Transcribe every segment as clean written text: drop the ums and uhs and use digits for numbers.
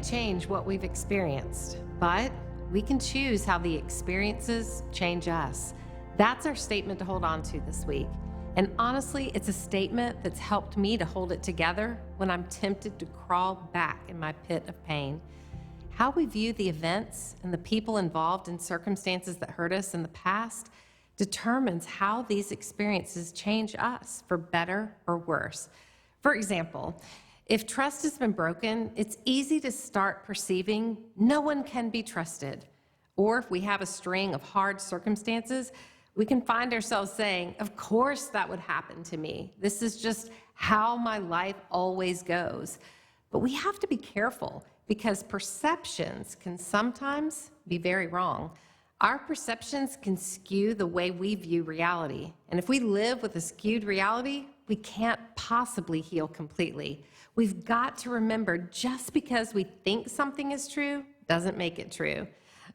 can't change what we've experienced, but we can choose how the experiences change us. That's our statement to hold on to this week. And honestly, it's a statement that's helped me to hold it together when I'm tempted to crawl back in my pit of pain. How we view the events and the people involved in circumstances that hurt us in the past determines how these experiences change us for better or worse. For example, if trust has been broken, it's easy to start perceiving no one can be trusted. Or if we have a string of hard circumstances, we can find ourselves saying, of course that would happen to me. This is just how my life always goes. But we have to be careful because perceptions can sometimes be very wrong. Our perceptions can skew the way we view reality. And if we live with a skewed reality, we can't possibly heal completely. We've got to remember just because we think something is true doesn't make it true.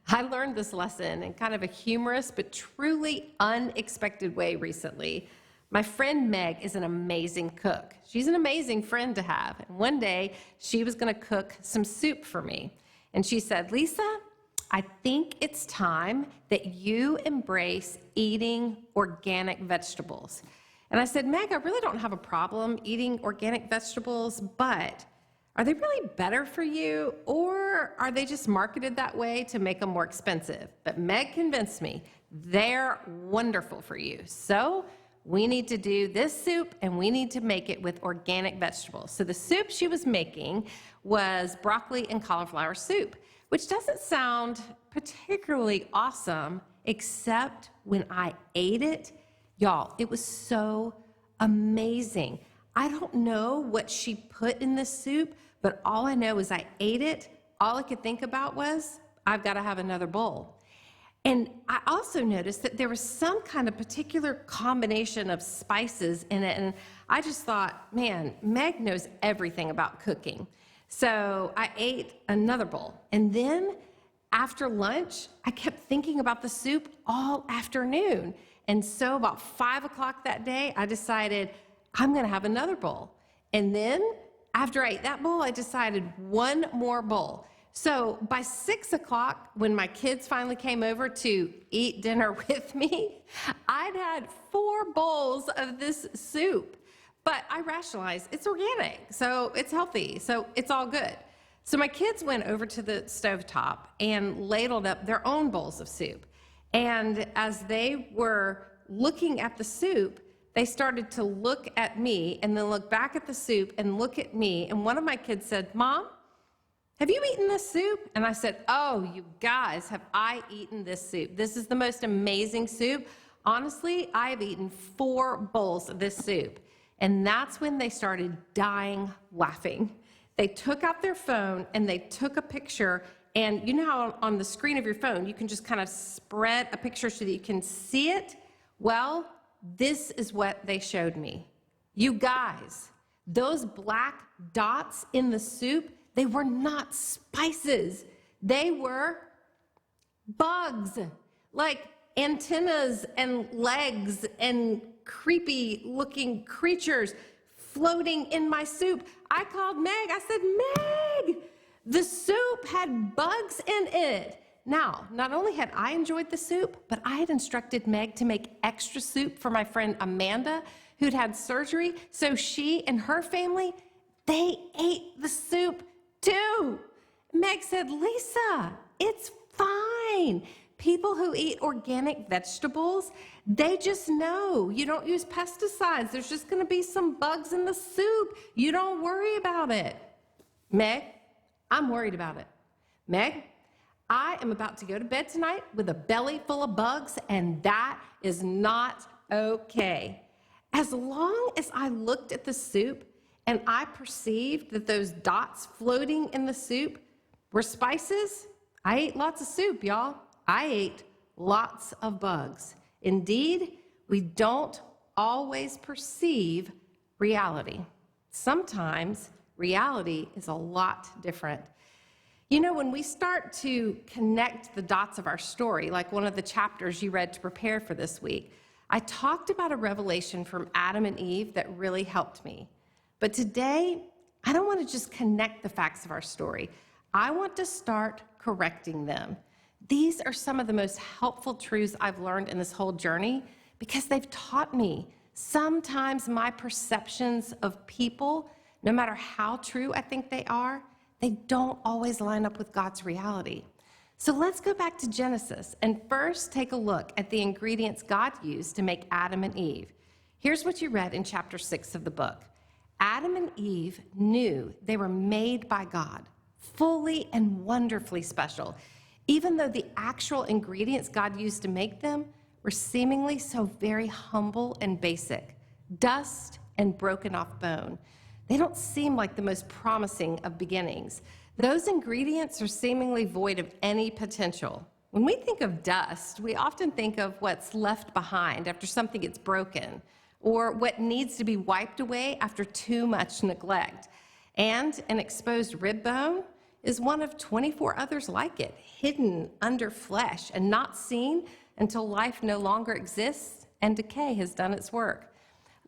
I learned this lesson in kind of a humorous but truly unexpected way recently. My friend Meg is an amazing cook. She's an amazing friend to have. And one day she was going to cook some soup for me. And she said, Lisa, I think it's time that you embrace eating organic vegetables. And I said, Meg, I really don't have a problem eating organic vegetables, but are they really better for you, or are they just marketed that way to make them more expensive? But Meg convinced me they're wonderful for you. So we need to do this soup, and we need to make it with organic vegetables. So the soup she was making was broccoli and cauliflower soup, which doesn't sound particularly awesome, except when I ate it. Y'all, it was so amazing. I don't know what she put in this soup, but all I know is I ate it. All I could think about was, I've got to have another bowl. And I also noticed that there was some kind of particular combination of spices in it, and I just thought, man, Meg knows everything about cooking. So I ate another bowl, and then after lunch, I kept thinking about the soup all afternoon. And so about 5 o'clock that day, I decided I'm going to have another bowl. And then after I ate that bowl, I decided one more bowl. So by 6 o'clock, when my kids finally came over to eat dinner with me, I'd had 4 bowls of this soup. But I rationalized it's organic, so it's healthy, so it's all good. So my kids went over to the stovetop and ladled up their own bowls of soup. And as they were looking at the soup, they started to look at me and then look back at the soup and look at me. And one of my kids said, Mom, have you eaten this soup? And I said, oh, you guys, have I eaten this soup? This is the most amazing soup. Honestly, I have eaten 4 bowls of this soup. And that's when they started dying laughing. They took out their phone and they took a picture. And you know how on the screen of your phone, you can just kind of spread a picture so that you can see it? Well, this is what they showed me. You guys, those black dots in the soup, they were not spices. They were bugs, like antennas and legs and creepy looking creatures floating in my soup. I called Meg. I said, Meg, the soup had bugs in it. Now, not only had I enjoyed the soup, but I had instructed Meg to make extra soup for my friend Amanda, who'd had surgery. So she and her family, they ate the soup too. Meg said, Lisa, it's fine. People who eat organic vegetables, they just know you don't use pesticides. There's just going to be some bugs in the soup. You don't worry about it. Meg, I'm worried about it. Meg, I am about to go to bed tonight with a belly full of bugs, and that is not okay. As long as I looked at the soup and I perceived that those dots floating in the soup were spices, I ate lots of soup, y'all. I ate lots of bugs. Indeed, we don't always perceive reality. Sometimes reality is a lot different. You know, when we start to connect the dots of our story, like one of the chapters you read to prepare for this week, I talked about a revelation from Adam and Eve that really helped me. But today, I don't want to just connect the facts of our story. I want to start correcting them. These are some of the most helpful truths I've learned in this whole journey because they've taught me sometimes my perceptions of people, no matter how true I think they don't always line up with God's reality. So let's go back to Genesis and first take a look at the ingredients God used to make Adam and Eve. Here's what you read in chapter 6 of the book. Adam and Eve knew they were made by God, fully and wonderfully special, even though the actual ingredients God used to make them were seemingly so very humble and basic, dust and broken off bone. They don't seem like the most promising of beginnings. Those ingredients are seemingly void of any potential. When we think of dust, we often think of what's left behind after something gets broken, or what needs to be wiped away after too much neglect. And an exposed rib bone is one of 24 others like it, hidden under flesh and not seen until life no longer exists and decay has done its work.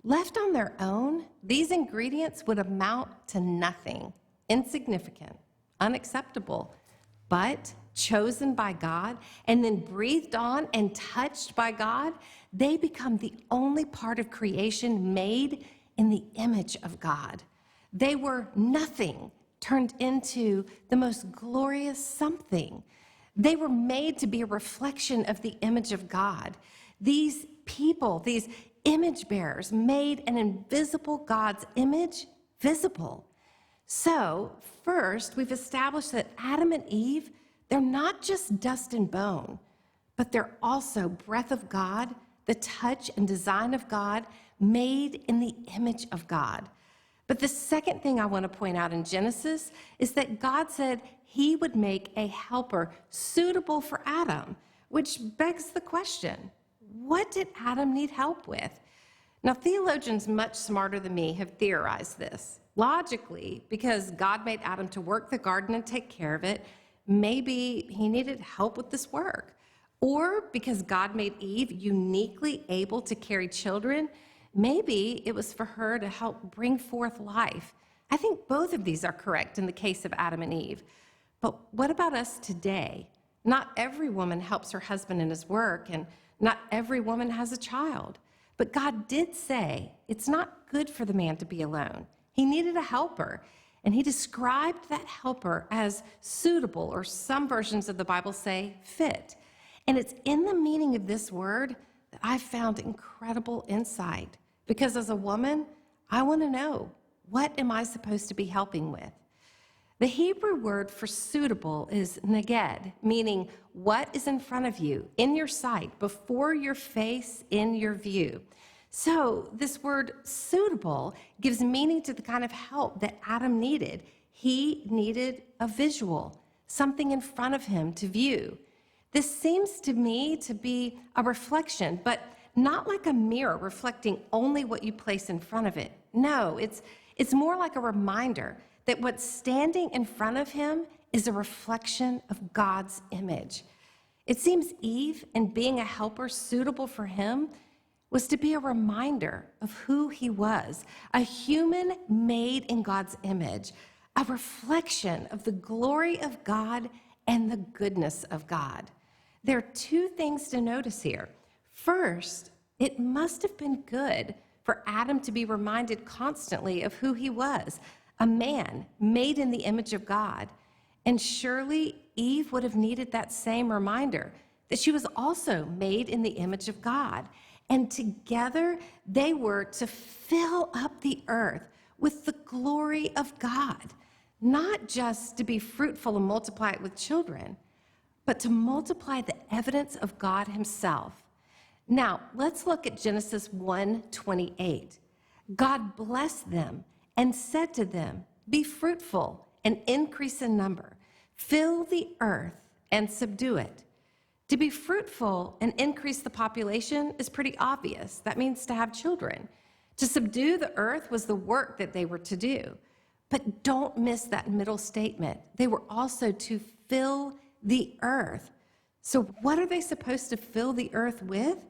Left on their own, these ingredients would amount to nothing, insignificant, unacceptable, but chosen by God and then breathed on and touched by God, they become the only part of creation made in the image of God. They were nothing turned into the most glorious something. They were made to be a reflection of the image of God. These people, these image bearers, made an invisible God's image visible. So, first, we've established that Adam and Eve, they're not just dust and bone, but they're also breath of God, the touch and design of God, made in the image of God. But the second thing I want to point out in Genesis is that God said he would make a helper suitable for Adam, which begs the question, what did Adam need help with? Now, theologians much smarter than me have theorized this. Logically, because God made Adam to work the garden and take care of it, maybe he needed help with this work. Or because God made Eve uniquely able to carry children, maybe it was for her to help bring forth life. I think both of these are correct in the case of Adam and Eve. But what about us today? Not every woman helps her husband in his work, and not every woman has a child. But God did say it's not good for the man to be alone. He needed a helper, and he described that helper as suitable, or some versions of the Bible say fit. And it's in the meaning of this word that I've found incredible insight. Because as a woman, I want to know, what am I supposed to be helping with? The Hebrew word for suitable is neged, meaning what is in front of you, in your sight, before your face, in your view. So this word suitable gives meaning to the kind of help that Adam needed. He needed a visual, something in front of him to view. This seems to me to be a reflection, but not like a mirror reflecting only what you place in front of it. No, it's more like a reminder that what's standing in front of him is a reflection of God's image. It seems Eve, in being a helper suitable for him, was to be a reminder of who he was, a human made in God's image, a reflection of the glory of God and the goodness of God. There are two things to notice here. First, it must have been good for Adam to be reminded constantly of who he was, a man made in the image of God. And surely Eve would have needed that same reminder that she was also made in the image of God. And together they were to fill up the earth with the glory of God, not just to be fruitful and multiply it with children, but to multiply the evidence of God himself. Now, let's look at Genesis 1:28. God blessed them and said to them, "Be fruitful and increase in number. Fill the earth and subdue it." To be fruitful and increase the population is pretty obvious. That means to have children. To subdue the earth was the work that they were to do. But don't miss that middle statement. They were also to fill the earth. So what are they supposed to fill the earth with?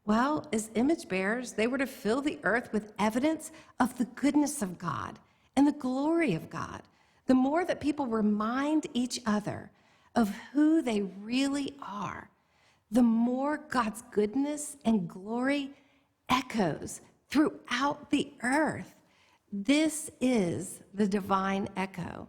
Well, as image bearers, they were to fill the earth with evidence of the goodness of God and the glory of God. the more that people remind each other of who they really are, the more God's goodness and glory echoes throughout the earth. This is the divine echo.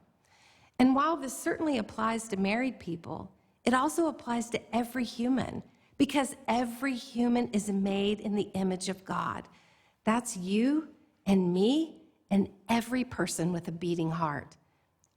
And while this certainly applies to married people, it also applies to every human, because every human is made in the image of God. That's you and me and every person with a beating heart.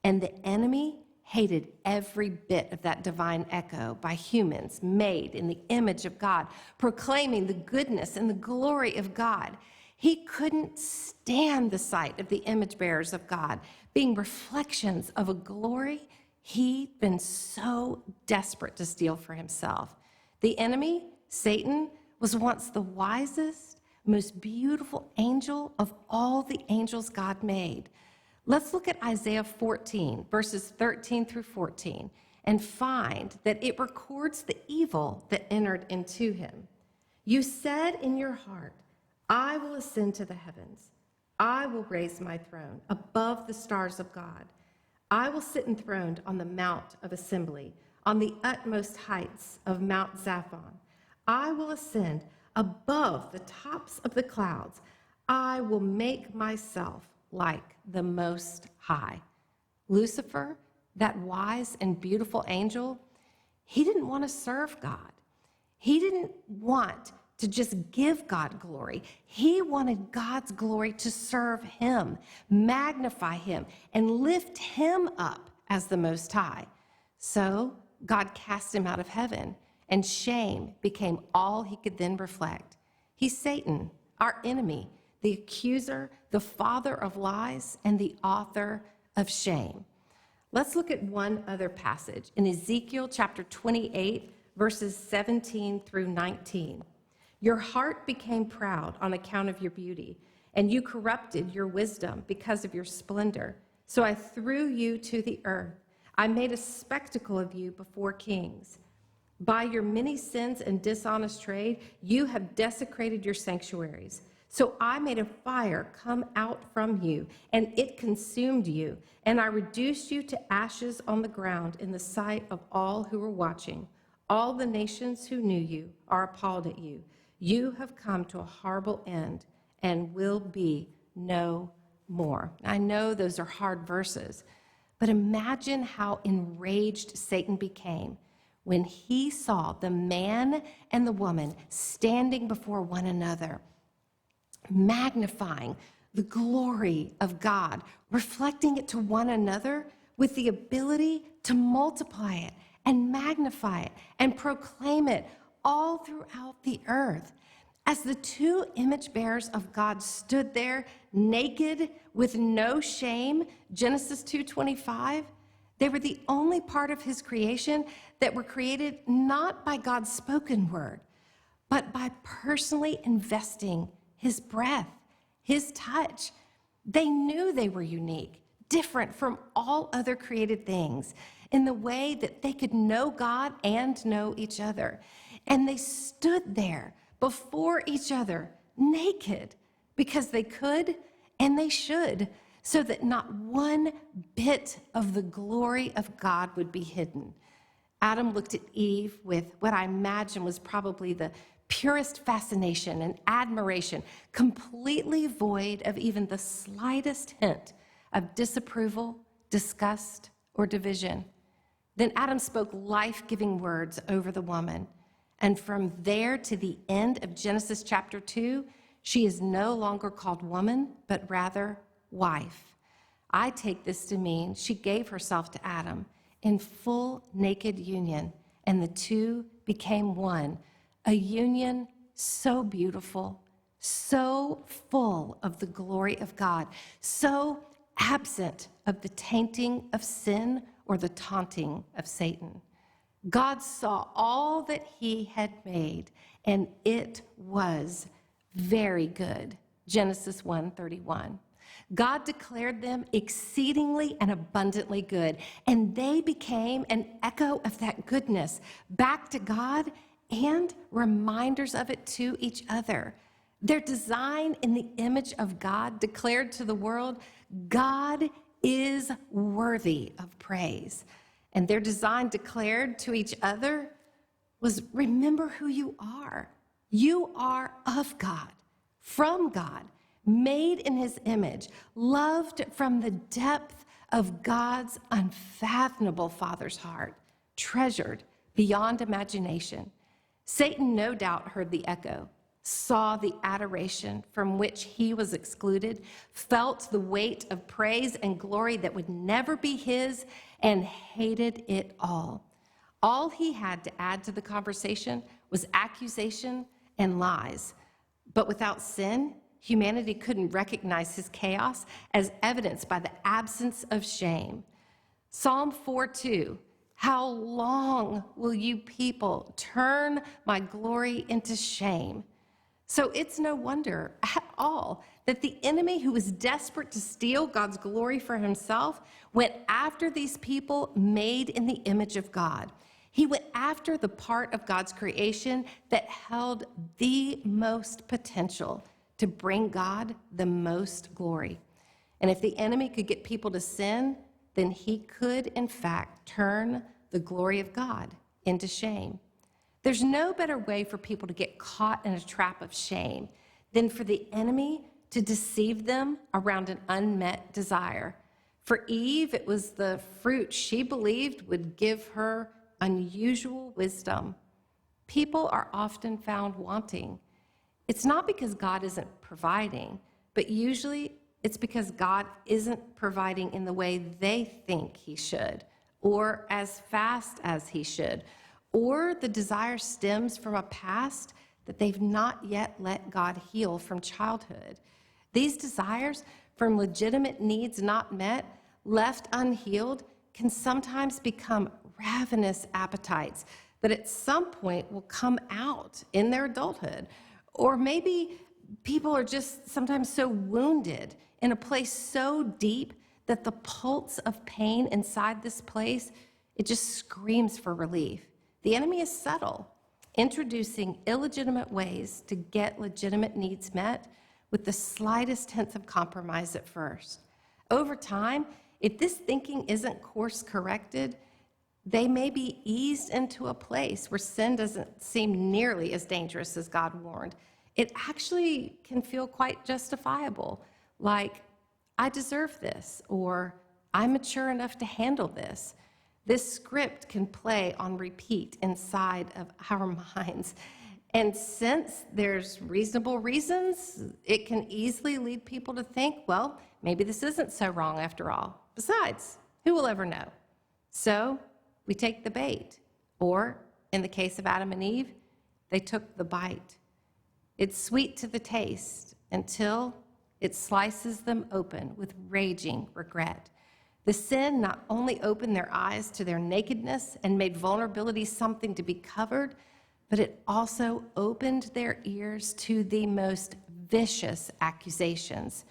And the enemy hated every bit of that divine echo by humans made in the image of God, proclaiming the goodness and the glory of God. He couldn't stand the sight of the image bearers of God being reflections of a glory he'd been so desperate to steal for himself. The enemy, Satan, was once the wisest, most beautiful angel of all the angels God made. Let's look at Isaiah 14, verses 13 through 14, and find that it records the evil that entered into him. You said in your heart, I will ascend to the heavens. I will raise my throne above the stars of God. I will sit enthroned on the mount of assembly, on the utmost heights of Mount Zaphon. I will ascend above the tops of the clouds. I will make myself like the Most High. Lucifer, that wise and beautiful angel, he didn't want to serve God. He didn't want to just give God glory. He wanted God's glory to serve him, magnify him, and lift him up as the Most High. So God cast him out of heaven, and shame became all he could then reflect. He's Satan, our enemy, the accuser, the father of lies, and the author of shame. Let's look at one other passage in Ezekiel chapter 28, verses 17 through 19. Your heart became proud on account of your beauty, and you corrupted your wisdom because of your splendor. So I threw you to the earth. I made a spectacle of you before kings. By your many sins and dishonest trade, you have desecrated your sanctuaries. So I made a fire come out from you, and it consumed you, and I reduced you to ashes on the ground in the sight of all who were watching. All the nations who knew you are appalled at you. You have come to a horrible end and will be no more. I know those are hard verses, but imagine how enraged Satan became when he saw the man and the woman standing before one another, magnifying the glory of God, reflecting it to one another with the ability to multiply it and magnify it and proclaim it all throughout the earth. As the two image bearers of God stood there naked with no shame, Genesis 2:25, they were the only part of his creation that were created not by God's spoken word, but by personally investing his breath, his touch. They knew they were unique, different from all other created things in the way that they could know God and know each other. And they stood there before each other naked because they could and they should, so that not one bit of the glory of God would be hidden. Adam looked at Eve with what I imagine was probably the purest fascination and admiration, completely void of even the slightest hint of disapproval, disgust, or division. Then Adam spoke life-giving words over the woman. And from there to the end of Genesis chapter 2, she is no longer called woman, but rather wife. I take this to mean she gave herself to Adam in full naked union, and the two became one, a union so beautiful, so full of the glory of God, so absent of the tainting of sin or the taunting of Satan. God saw all that he had made, and it was very good. Genesis 1:31. God declared them exceedingly and abundantly good, and they became an echo of that goodness back to God and reminders of it to each other. Their design in the image of God declared to the world, God is worthy of praise. And their design declared to each other was, remember who you are. You are of God, from God, made in his image, loved from the depth of God's unfathomable Father's heart, treasured beyond imagination. Satan no doubt heard the echo, saw the adoration from which he was excluded, felt the weight of praise and glory that would never be his, and hated it all. All he had to add to the conversation was accusation and lies. But without sin, humanity couldn't recognize his chaos as evidenced by the absence of shame. Psalm 4:2, how long will you people turn my glory into shame? So it's no wonder at all that the enemy, who was desperate to steal God's glory for himself, went after these people made in the image of God. He went after the part of God's creation that held the most potential to bring God the most glory. And if the enemy could get people to sin, then he could, in fact, turn the glory of God into shame. There's no better way for people to get caught in a trap of shame than for the enemy to deceive them around an unmet desire. For Eve, it was the fruit she believed would give her unusual wisdom. People are often found wanting. It's not because God isn't providing, but usually it's because God isn't providing in the way they think he should, or as fast as he should, or the desire stems from a past that they've not yet let God heal from childhood. These desires from legitimate needs not met, left unhealed, can sometimes become ravenous appetites that at some point will come out in their adulthood. Or maybe people are just sometimes so wounded in a place so deep that the pulse of pain inside this place, it just screams for relief. The enemy is subtle, introducing illegitimate ways to get legitimate needs met with the slightest hints of compromise at first. Over time, if this thinking isn't course corrected, they may be eased into a place where sin doesn't seem nearly as dangerous as God warned. It actually can feel quite justifiable, like, I deserve this, or I'm mature enough to handle this. This script can play on repeat inside of our minds. And since there's reasonable reasons, it can easily lead people to think, well, maybe this isn't so wrong after all. Besides, who will ever know? So we take the bait. Or, in the case of Adam and Eve, they took the bite. It's sweet to the taste until it slices them open with raging regret. The sin not only opened their eyes to their nakedness and made vulnerability something to be covered, but it also opened their ears to the most vicious accusations.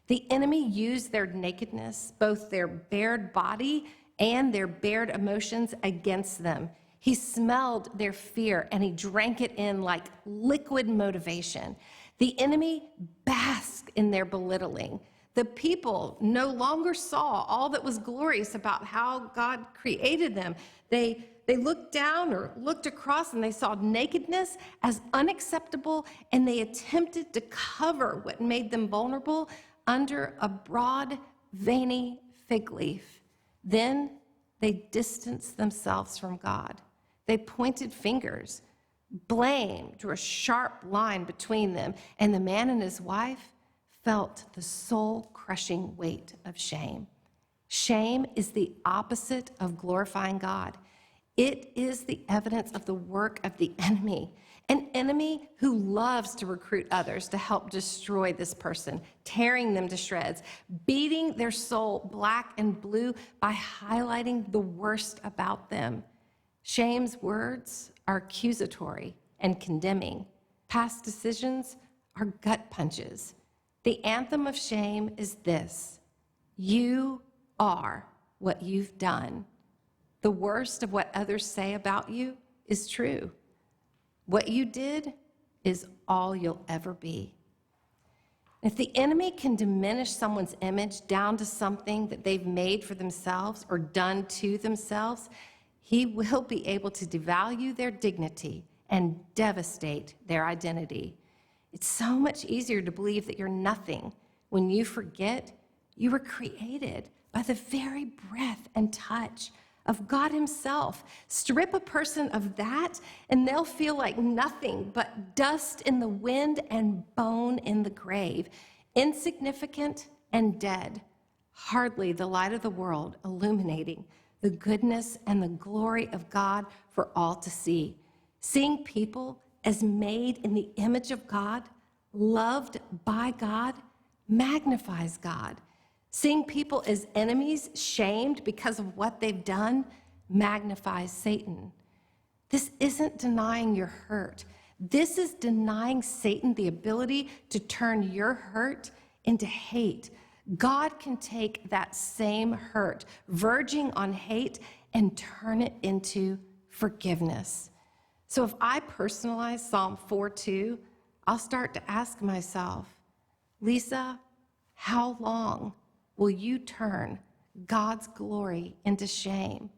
The enemy used their nakedness, both their bared body and their bared emotions, against them. He smelled their fear and he drank it in like liquid motivation. The enemy basked in their belittling. The people no longer saw all that was glorious about how God created them. They looked down or looked across and they saw nakedness as unacceptable, and they attempted to cover what made them vulnerable under a broad, veiny fig leaf. Then they distanced themselves from God. They pointed fingers. Blame drew a sharp line between them, and the man and his wife felt the soul-crushing weight of shame. Shame is the opposite of glorifying God. It is the evidence of the work of the enemy, an enemy who loves to recruit others to help destroy this person, tearing them to shreds, beating their soul black and blue by highlighting the worst about them. Shame's words are accusatory and condemning. Past decisions are gut punches. The anthem of shame is this: you are what you've done. The worst of what others say about you is true. What you did is all you'll ever be. If the enemy can diminish someone's image down to something that they've made for themselves or done to themselves, he will be able to devalue their dignity and devastate their identity. It's so much easier to believe that you're nothing when you forget you were created by the very breath and touch of God himself. Strip a person of that, and they'll feel like nothing but dust in the wind and bone in the grave, insignificant and dead, hardly the light of the world illuminating the goodness and the glory of God for all to see. Seeing people as made in the image of God, loved by God, magnifies God. Seeing people as enemies, shamed because of what they've done, magnifies Satan. This isn't denying your hurt. This is denying Satan the ability to turn your hurt into hate. God can take that same hurt, verging on hate, and turn it into forgiveness. So if I personalize Psalm 4:2, I'll start to ask myself, Lisa, how long will you turn God's glory into shame?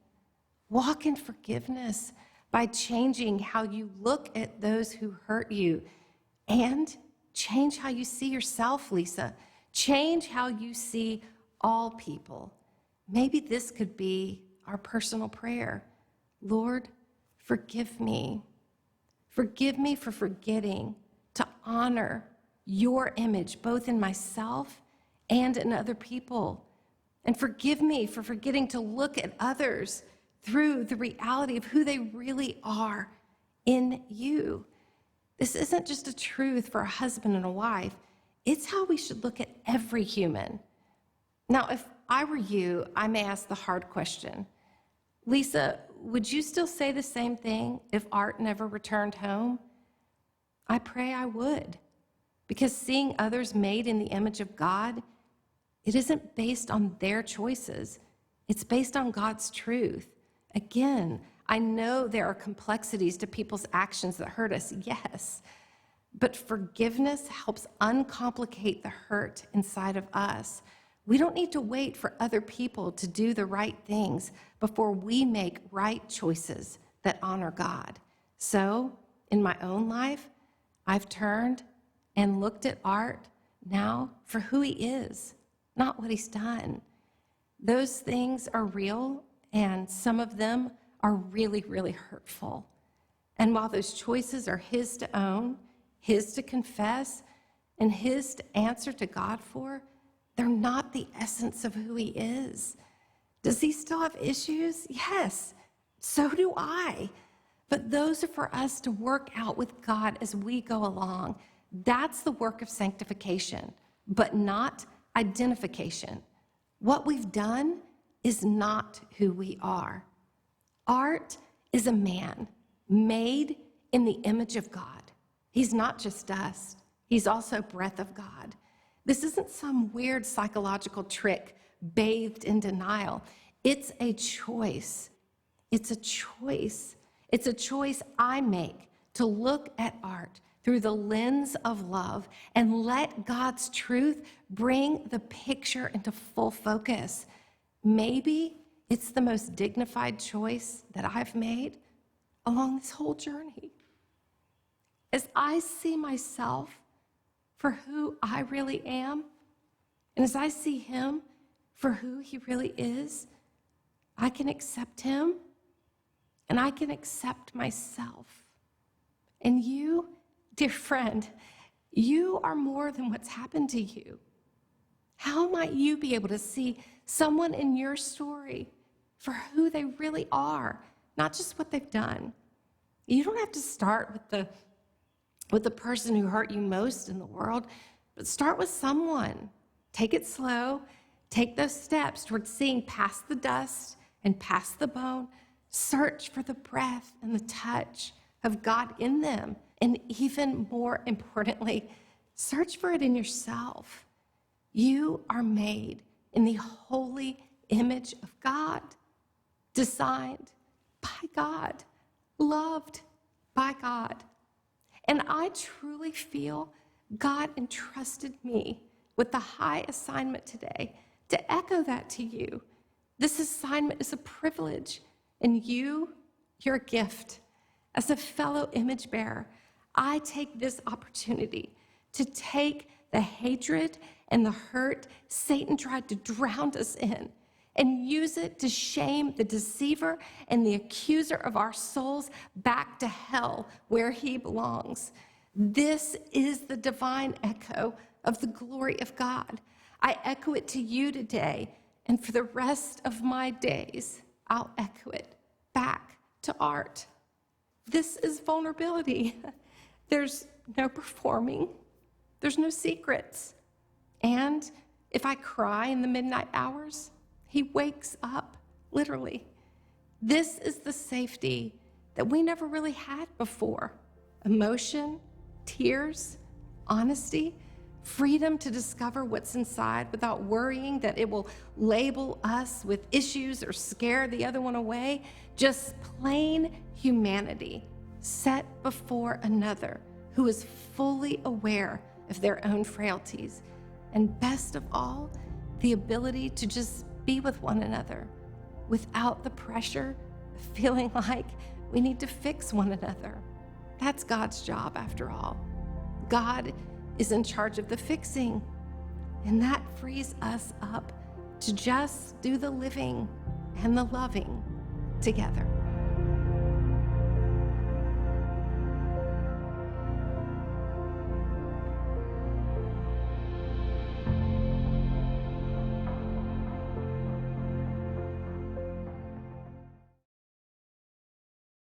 Walk in forgiveness by changing how you look at those who hurt you, and change how you see yourself, Lisa. Change how you see all people. Maybe this could be our personal prayer. Lord, forgive me. Forgive me for forgetting to honor your image, both in myself and in other people. And forgive me for forgetting to look at others through the reality of who they really are in you. This isn't just a truth for a husband and a wife. It's how we should look at every human. Now, if I were you, I may ask the hard question. Lisa, would you still say the same thing if Art never returned home? I pray I would, because seeing others made in the image of God, it isn't based on their choices. It's based on God's truth. Again, I know there are complexities to people's actions that hurt us, yes, but forgiveness helps uncomplicate the hurt inside of us. We don't need to wait for other people to do the right things before we make right choices that honor God. So, in my own life, I've turned and looked at Art now for who he is, not what he's done. Those things are real, and some of them are really, really hurtful. And while those choices are his to own, his to confess, and his to answer to God for, they're not the essence of who he is. Does he still have issues? Yes, so do I. But those are for us to work out with God as we go along. That's the work of sanctification, but not identification. What we've done is not who we are. Art is a man made in the image of God. He's not just dust. He's also breath of God. This isn't some weird psychological trick bathed in denial. It's a choice. It's a choice. It's a choice I make to look at Art through the lens of love and let God's truth bring the picture into full focus. Maybe it's the most dignified choice that I've made along this whole journey. As I see myself for who I really am, and as I see him for who he really is, I can accept him and I can accept myself. And you, dear friend, you are more than what's happened to you. How might you be able to see someone in your story for who they really are, not just what they've done? You don't have to start with the person who hurt you most in the world, but start with someone. Take it slow. Take those steps towards seeing past the dust and past the bone. Search for the breath and the touch of God in them. And even more importantly, search for it in yourself. You are made in the holy image of God, designed by God, loved by God. And I truly feel God entrusted me with the high assignment today to echo that to you. This assignment is a privilege, and you're a gift. As a fellow image bearer, I take this opportunity to take the hatred and the hurt Satan tried to drown us in and use it to shame the deceiver and the accuser of our souls back to hell where he belongs. This is the divine echo of the glory of God. I echo it to you today, and for the rest of my days, I'll echo it back to Art. This is vulnerability. There's no performing. There's no secrets. And if I cry in the midnight hours, he wakes up, literally. This is the safety that we never really had before. Emotion, tears, honesty, freedom to discover what's inside without worrying that it will label us with issues or scare the other one away. Just plain humanity set before another who is fully aware of their own frailties. And best of all, the ability to just be with one another without the pressure of feeling like we need to fix one another. That's God's job, after all. God is in charge of the fixing, and that frees us up to just do the living and the loving together.